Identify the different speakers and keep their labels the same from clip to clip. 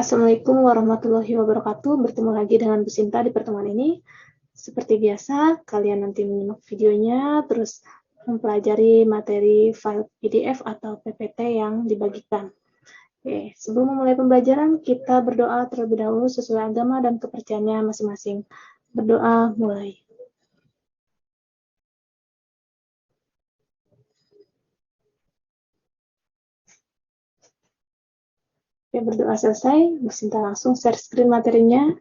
Speaker 1: Assalamualaikum warahmatullahi wabarakatuh. Bertemu lagi dengan Bu Sinta di pertemuan ini. Seperti biasa, kalian nanti menyimak videonya, terus mempelajari materi file PDF atau PPT yang dibagikan. Oke, sebelum memulai pembelajaran, kita berdoa terlebih dahulu sesuai agama dan kepercayaannya masing-masing. Berdoa mulai. Oke, berdoa selesai, Bu Sinta langsung share screen materinya.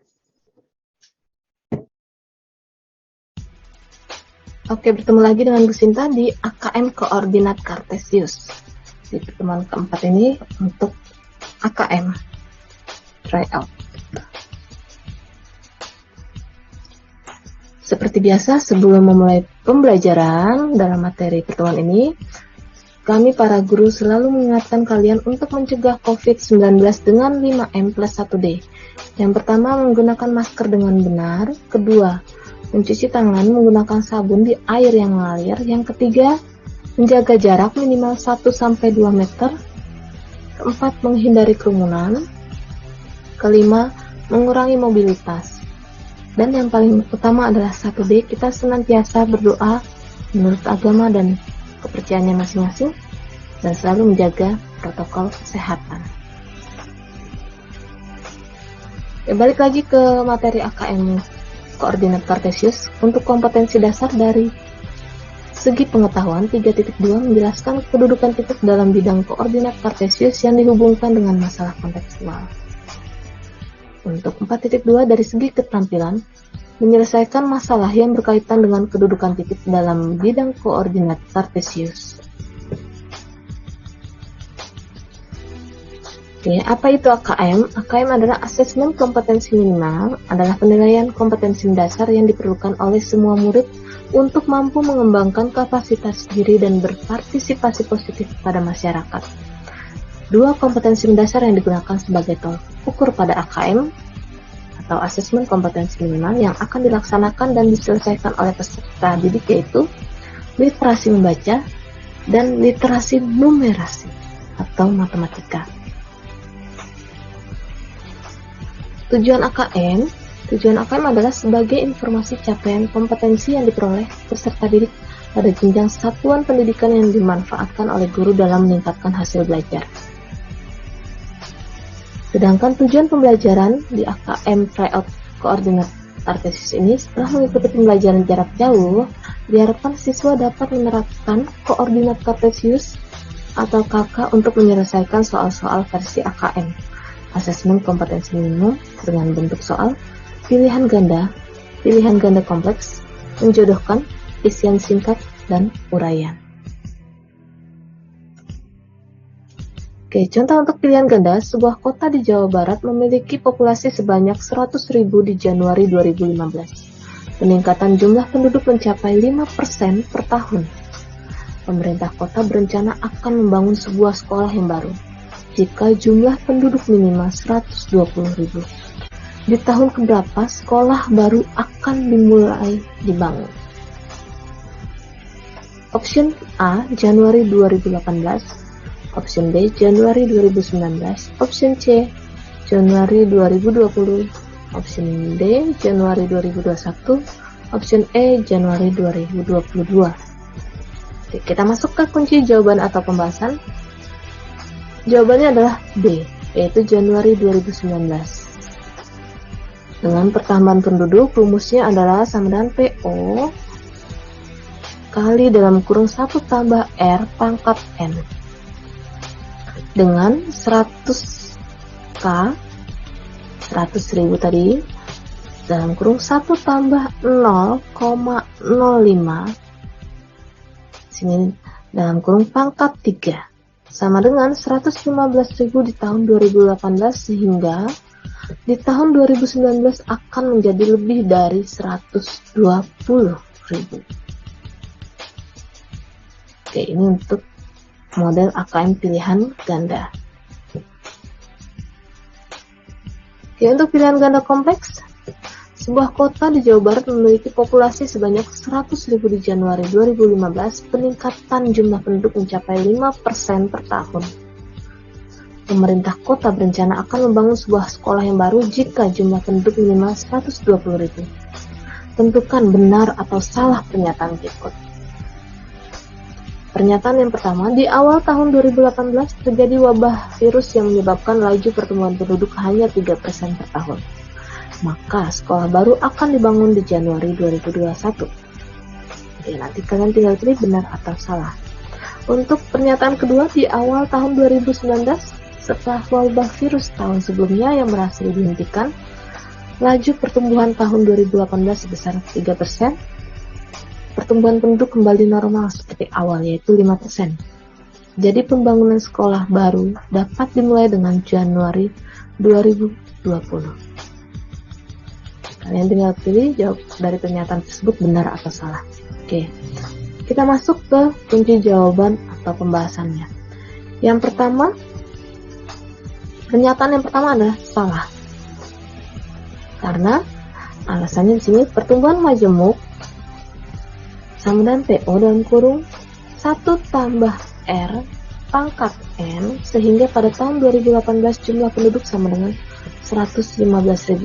Speaker 1: Oke, bertemu lagi dengan Bu Sinta di AKM Koordinat Kartesius. Di pertemuan keempat ini untuk AKM Tryout. Seperti biasa, sebelum memulai pembelajaran dalam materi pertemuan ini, kami para guru selalu mengingatkan kalian untuk mencegah COVID-19 dengan 5M plus 1D. Yang pertama, menggunakan masker dengan benar. Kedua, mencuci tangan menggunakan sabun di air yang mengalir. Yang ketiga, menjaga jarak minimal 1-2 meter. Keempat, menghindari kerumunan. Kelima, mengurangi mobilitas. Dan yang paling utama adalah 1D, kita senantiasa berdoa menurut agama dan kepercayaannya masing-masing dan selalu menjaga protokol kesehatan. Balik lagi ke materi AKM Koordinat Kartesius. Untuk kompetensi dasar dari segi pengetahuan, 3.2 menjelaskan kedudukan titik dalam bidang koordinat Kartesius yang dihubungkan dengan masalah kontekstual. Untuk 4.2 dari segi keterampilan, menyelesaikan masalah yang berkaitan dengan kedudukan titik dalam bidang koordinat Kartesius. Oke, apa itu AKM? AKM adalah asesmen kompetensi minimal, adalah penilaian kompetensi dasar yang diperlukan oleh semua murid untuk mampu mengembangkan kapasitas diri dan berpartisipasi positif pada masyarakat. Dua kompetensi mendasar yang digunakan sebagai tolak ukur pada AKM atau asesmen kompetensi minimal yang akan dilaksanakan dan diselesaikan oleh peserta didik, yaitu literasi membaca dan literasi numerasi atau matematika. Tujuan AKM adalah sebagai informasi capaian kompetensi yang diperoleh peserta didik pada jenjang satuan pendidikan yang dimanfaatkan oleh guru dalam meningkatkan hasil belajar. Sedangkan tujuan pembelajaran di AKM Tryout Koordinat Kartesius ini, setelah mengikuti pembelajaran jarak jauh, diharapkan siswa dapat menerapkan koordinat Kartesius atau KK untuk menyelesaikan soal-soal versi AKM, asesmen kompetensi minimum dengan bentuk soal, pilihan ganda kompleks, menjodohkan, isian singkat, dan uraian. Oke, contoh untuk pilihan ganda, sebuah kota di Jawa Barat memiliki populasi sebanyak 100.000 di Januari 2015. Peningkatan jumlah penduduk mencapai 5% per tahun. Pemerintah kota berencana akan membangun sebuah sekolah yang baru jika jumlah penduduk minimal 120.000. Di tahun keberapa sekolah baru akan dimulai dibangun? Option A, Januari 2018. Option B, Januari 2019. Option C, Januari 2020. Option D, Januari 2021. Option E, Januari 2022. Oke, kita masuk ke kunci jawaban atau pembahasan. Jawabannya adalah B, yaitu Januari 2019. Dengan pertambahan penduduk, rumusnya adalah sama dengan PO kali dalam kurung 1 tambah R pangkat N. Dengan 100K, 100.000 tadi, dalam kurung 1 tambah 0,05, sini dalam kurung pangkat 3, sama dengan 115.000 di tahun 2018, sehingga di tahun 2019 akan menjadi lebih dari 120.000. Oke, ini untuk model AKM pilihan ganda. Oke, untuk pilihan ganda kompleks, sebuah kota di Jawa Barat memiliki populasi sebanyak 100.000 di Januari 2015, peningkatan jumlah penduduk mencapai 5% per tahun. Pemerintah kota berencana akan membangun sebuah sekolah yang baru jika jumlah penduduk minimal 120.000. Tentukan benar atau salah pernyataan berikut. Pernyataan yang pertama, di awal tahun 2018 terjadi wabah virus yang menyebabkan laju pertumbuhan penduduk hanya 3% per tahun. Maka sekolah baru akan dibangun di Januari 2021. Oke, nanti kalian tinggal pilih benar atau salah. Untuk pernyataan kedua, di awal tahun 2019, setelah wabah virus tahun sebelumnya yang berhasil dihentikan, laju pertumbuhan tahun 2018 sebesar 3%, pertumbuhan penduduk kembali normal seperti awal, yaitu 5%. Jadi pembangunan sekolah baru dapat dimulai dengan Januari 2020. Kalian tinggal pilih jawab dari pernyataan tersebut benar atau salah. Oke, kita masuk ke kunci jawaban atau pembahasannya. Yang pertama, pernyataan yang pertama adalah salah. Karena alasannya di sini pertumbuhan majemuk sama dengan PO dalam kurung 1 tambah R pangkat N, sehingga pada tahun 2018 jumlah penduduk sama dengan 115.000,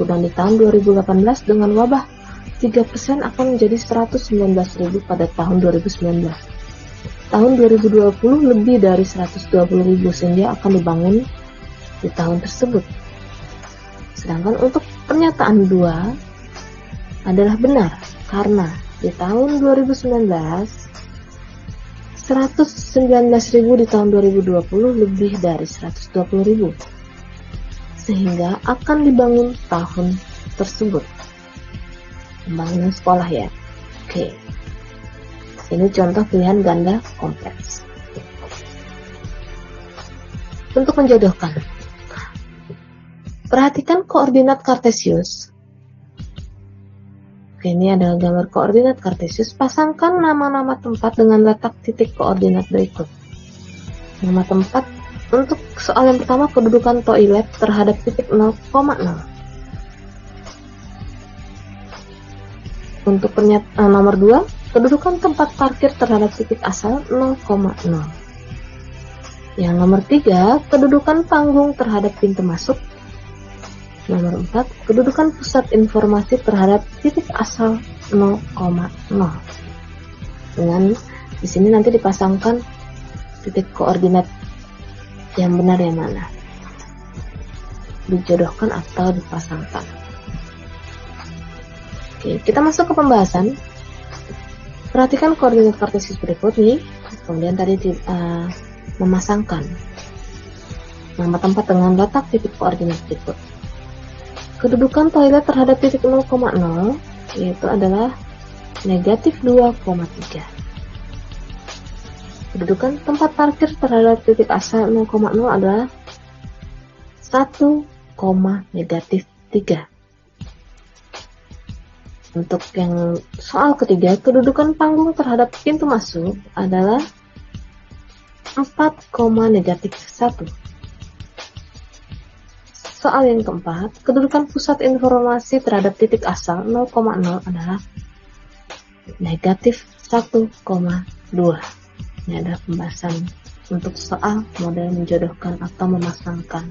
Speaker 1: dan di tahun 2018 dengan wabah 3% akan menjadi 119.000 pada tahun 2019. Tahun 2020 lebih dari 120.000 sehingga akan dibangun di tahun tersebut. Sedangkan untuk pernyataan 2 adalah benar, karena di tahun 2019 119.000, di tahun 2020 lebih dari 120.000 sehingga akan dibangun tahun tersebut pembangunan sekolah ya. Oke, ini contoh pilihan ganda kompleks. Untuk menjodohkan, perhatikan koordinat Kartesius. Oke, ini adalah gambar koordinat Kartesius. Pasangkan nama-nama tempat dengan letak titik koordinat berikut. Nama tempat untuk soal yang pertama, kedudukan toilet terhadap titik 0,0. Untuk pernyataan nomor 2, kedudukan tempat parkir terhadap titik asal 0,0. Yang nomor 3, kedudukan panggung terhadap pintu masuk. Nomor 4, kedudukan pusat informasi terhadap titik asal 0,0. Dengan di sini nanti dipasangkan titik koordinat yang benar yang mana, dijodohkan atau dipasangkan. Oke, kita masuk ke pembahasan. Perhatikan koordinat Kartesius berikut nih. Kemudian tadi memasangkan nama tempat dengan letak titik koordinat berikut. Kedudukan toilet terhadap titik 0,0 yaitu adalah negatif 2,3. Kedudukan tempat parkir terhadap titik asal 0,0 adalah 1, negatif 3. Untuk yang soal ketiga, kedudukan panggung terhadap pintu masuk adalah 4, negatif 1. Soal yang keempat, kedudukan pusat informasi terhadap titik asal 0,0 adalah negatif 1,2. Ini adalah pembahasan untuk soal model menjodohkan atau memasangkan.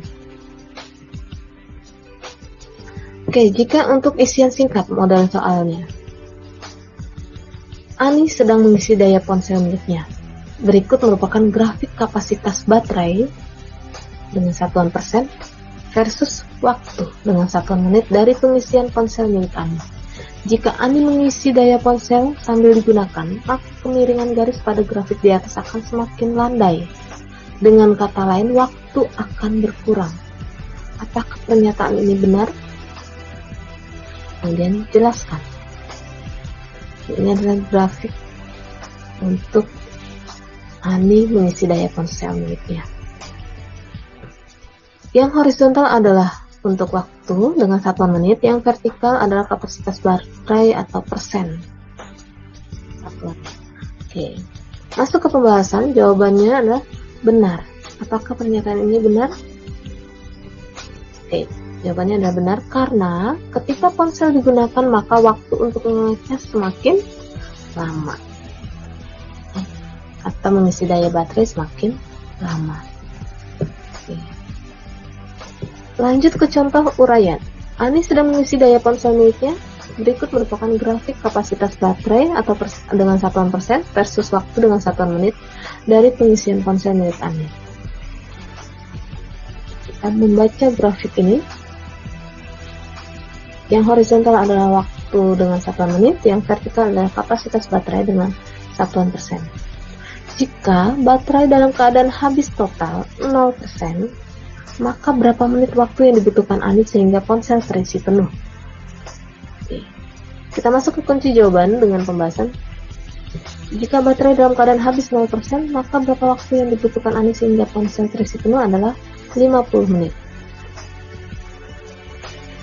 Speaker 1: Oke, jika untuk isian singkat model soalnya, Ani sedang mengisi daya ponsel miliknya. Berikut merupakan grafik kapasitas baterai dengan satuan persen versus waktu dengan satuan menit dari pengisian ponsel milik Ani. Jika Ani mengisi daya ponsel sambil digunakan, maka kemiringan garis pada grafik di atas akan semakin landai. Dengan kata lain, waktu akan berkurang. Apakah pernyataan ini benar? Kemudian jelaskan. Ini adalah grafik untuk Ani mengisi daya ponsel miliknya. Yang horizontal adalah untuk waktu dengan satuan menit, yang vertikal adalah kapasitas baterai atau persen. Oke, masuk ke pembahasan. Jawabannya adalah benar. Apakah pernyataan ini benar? Oke, jawabannya adalah benar karena ketika ponsel digunakan maka waktu untuk mengecas semakin lama atau mengisi daya baterai semakin lama. Oke. Lanjut ke contoh uraian. Ani sedang mengisi daya ponsel miliknya. Berikut merupakan grafik kapasitas baterai atau dengan satuan persen versus waktu dengan satuan menit dari pengisian ponsel milik Ani. Kita membaca grafik ini. Yang horizontal adalah waktu dengan satuan menit, yang vertikal adalah kapasitas baterai dengan satuan persen. Jika baterai dalam keadaan habis total 0%, maka berapa menit waktu yang dibutuhkan Ani sehingga ponsel terisi penuh? Oke. Kita masuk ke kunci jawaban dengan pembahasan. Jika baterai dalam keadaan habis 0%, maka berapa waktu yang dibutuhkan Ani sehingga ponsel terisi penuh adalah 50 menit.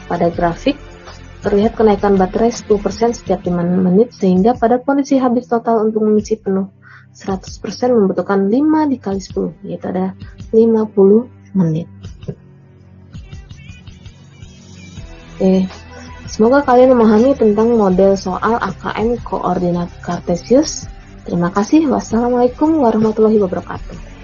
Speaker 1: Pada grafik, terlihat kenaikan baterai 10% setiap 5 menit, sehingga pada kondisi habis total untuk mengisi penuh 100% membutuhkan 5 dikali 10, yaitu ada 50 menit. Oke, semoga kalian memahami tentang model soal AKM koordinat Kartesius. Terima kasih. Wassalamualaikum warahmatullahi wabarakatuh.